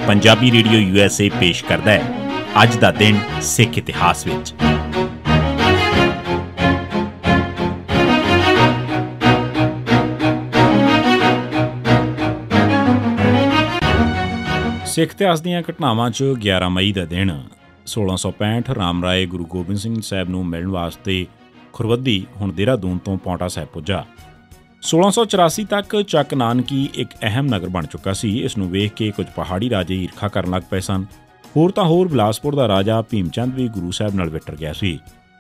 Punjabi radio USA पेश करता है अज दा दिन सिख इतिहास विच। सिख इतिहास दीआं घटनावां च 11 मई का दिन 1665 राम राय गुरु गोबिंद सिंह साहब नूं मिलण वास्ते खुरवद्दी हुण देहरादून तो पौंटा साहिब पुज्जा। 1684 तक ਚੱਕ ਨਾਨਕੀ एक अहम नगर बन चुका सी। इस नूं वेख के कुछ पहाड़ी राजे ईर्खा करन लग पए सन। होर तां होर बिलासपुर का राजा भीमचंद भी गुरु साहब नाल विटर गया सी।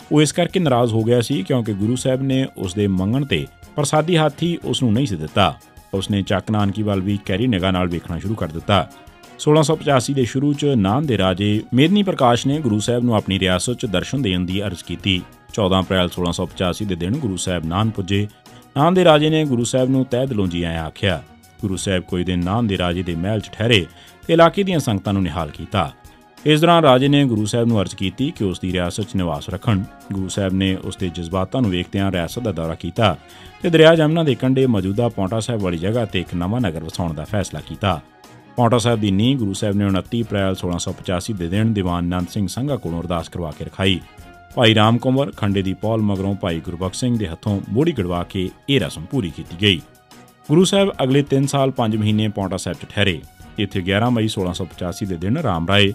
वो इस करके नाराज़ हो गया सी क्योंकि गुरु साहब ने उसदे मंगण ते प्रसादी हाथी उसनूं नहीं सी दिता। उसने ਚੱਕ ਨਾਨਕੀ वाल भी कैरी निगाह नाल वेखना शुरू कर दिता। 1685 के शुरू च नान के राजे मेदनी प्रकाश ने गुरु साहब नूं अपनी रियासत च दर्शन देण की अर्ज की। 14 अप्रैल 1685 के दिन गुरु साहब नान पुजे। नान के राजे ने गुरु साहब नूं तह दिलों जी आया आख्या। गुरु साहब कोई दिन नान के राजे के महल च ठहरे ते इलाके दीआं संगतां नूं निहाल कीता। इस दौरान राजे ने गुरु साहब नूं अर्ज की कि उसकी रियासत च निवास रखण। गुरु साहब ने उसके जज्बातां नूं वेखदिआं रियासत का दौरा किया ते दरिया जमुना के कंढे मौजूदा पौंटा साहब वाली जगह ते एक नवां नगर वसाउण का फैसला किया। पौंटा साहब की नींह गुरु साहब ने 29 अप्रैल 1685 के दिन दीवान नंद सिंह संघा कोलों अरदास करवा के रखाई। भाई राम कुंवर खंडे की पौल मगरों भाई गुरबख्श सिंह के हथों बोड़ी गड़वा के यह रस्म पूरी की गई। गुरु साहब अगले 3 साल 5 महीने पौंटा साहब च ठहरे। इत्थे 11 मई 1685 के दिन राम राय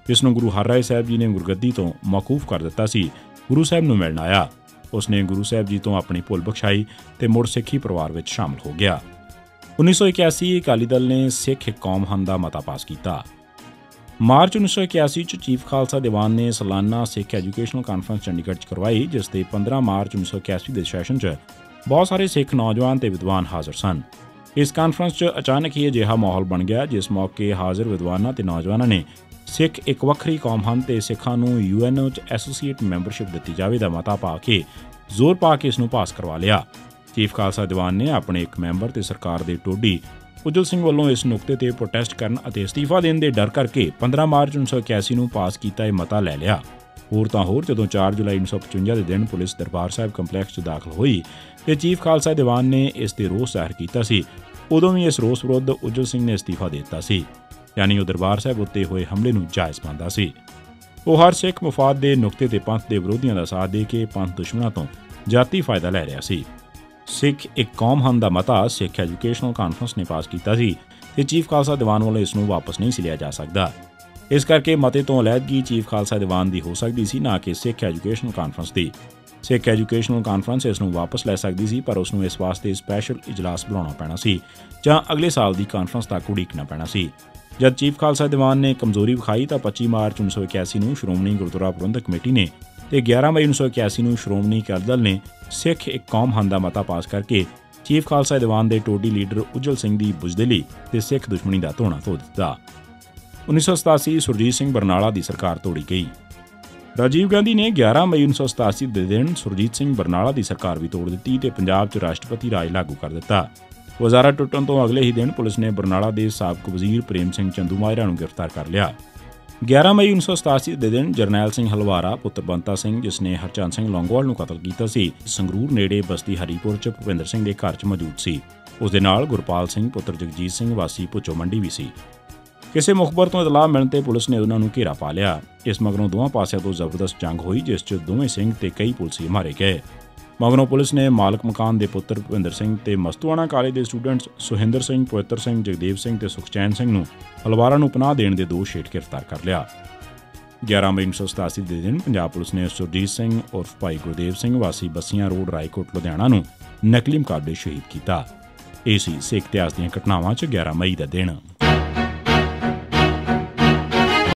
जिसनों गुरु हर राय साहब जी ने गुरगद्दी तो मौकूफ कर दिता सी, गुरु साहब नूं मिलण आया। उसने गुरु साहब जी तो अपनी भुल बख्शाई ते मुड़ सिੱਖੀ परिवार में शामिल हो गया। 1981 अकाली दल ने सिख एक कौम हन का मता पास किया। मार्च 1981 च चीफ खालसा दीवान ने सालाना सिख एजुकेशनल कानफ्रेंस चंडीगढ़ च करवाई, जिसते 15 मार्च 1981 के सैशन च बहुत सारे सिख नौजवान ते विद्वान हाजिर सन। इस कानफ्रेंस च अचानक ही अजिहा माहौल बन गया जिस मौके हाजिर विद्वानां ते नौजवानों ने सिख एक वक्री कौम हन ते सिखां नूं UNO च एसोसीएट मैंबरशिप दित्ती जावे दा मता पा के जोर पा के इसनूं पास करवा लिया। चीफ खालसा दीवान ने अपने एक मैंबर ते सरकार दे टोडी उज्जवल सिंह वालों इस नुकते ते प्रोटेस्ट करन अते इस्तीफा देण दे डर करके 15 मार्च 1981 नूं पास कीता यह मता लै लिया। होर तां होर जदों 4 जुलाई 1955 के दिन पुलिस दरबार साहिब कंपलैक्स च दाखल हुई ते चीफ खालसा दीवान ने इस ते रोस जाहिर कीता सी, उदों भी इस रोस विरुद्ध उज्जवल सिंह ने इस्तीफा दे दिता सी, यानी वो दरबार साहिब उत्ते होए हमले नूं जायज़ मंनदा सी। वो हर सिख मुफाद दे नुकते ते पंथ दे विरोधियों का साथ दे के पंथ दुश्मनां तो जाती फायदा लै रहा सी। सिख एक कौम हन का मता सिख एजुकेशनल कानफ्रेंस ने पास किया सी ते चीफ खालसा दीवान वालों इसनूं वापस नहीं सी लिया जा सकता। इस करके मते तो अलहदगी चीफ खालसा दीवान की हो सकती सी, ना कि सिख एजुकेशनल कानफ्रेंस की। सिख एजुकेशनल कानफ्रेंस इसनूं वापस लै सकती सी, पर उसनूं इस वास्ते स्पैशल इजलास बुलाउणा पैना सी जां अगले साल की कानफ्रेंस तक उड़ीकना पैना सी। जब चीफ खालसा दीवान ने कमजोरी विखाई तो 25 मार्च 1981 नूं श्रोमणी गुरुद्वारा प्रबंधक कमेटी ने ते 11 मई 1981 नूं श्रोमणी अकाली दल ने सिख एक कौम हन का मता पास करके चीफ खालसा दीवान के टोडी लीडर उज्जवल सिंह की बुजदिली ते सिख दुश्मनी का धोना धो दिता। 1987 सुरजीत सिंह बरनाला की सरकार तोड़ी गई। राजीव गांधी ने 11 मई 1987 के दिन सुरजीत सिंह बरनाला की सरकार भी तोड़ दी ते पंजाब च राष्ट्रपति राज लागू कर दिता। वजारा टुटन तो अगले ही दिन पुलिस ने बरनाला के साबक वजीर प्रेम सिंह चंदूमाजरा नूं गिरफ्तार कर लिया। 11 मई 1987 के दिन जरनैल सिंह हलवारा पुत्र बंता सिंह जिसने हरचंद सिंह लौंगोवाल नूं कतल किया सी, संगरूर नेड़े बस्ती हरीपुर च भुपिंदर सिंह के घर च मौजूद सी। उसदे नाल गुरपाल सिंह पुत्र जगजीत सिंह वासी भुचो मंडी भी सी। किसी मुखबर तो इतलाह मिलण ते पुलिस ने उन्हां नूं घेरा पा लिया। इस मगरों दोवां पासिਆਂ तो जबरदस्त जंग हुई जिस च दोवें सिंह ते कई पुलिसी मारे गए। मगरों पुलिस ने मालक मकान के पुत्र भुपिंदर सिंह ते मस्तूआणा कालेज के स्टूडेंट्स सुहिंदर सिंह, पवित्र सिंह, जगदेव सिंह ते सुखचैन सिंह नूं हलवारा नूं पनाह देण दे दोष हेठ गिरफ्तार कर लिया। 11 मई 1987 के दिन पंजाब पुलिस ने सुरजीत सिंह उर्फ भाई गुरदेव सिंह वासी बसियां रोड रायकोट लुधियाना नूं नकली मुकाबले शहीद किया। ਇਹ ਸੀ ਸਿੱਖ इतिहास ਦੀਆਂ ਘਟਨਾਵਾਂ 'ਚ 11 मई का दिन।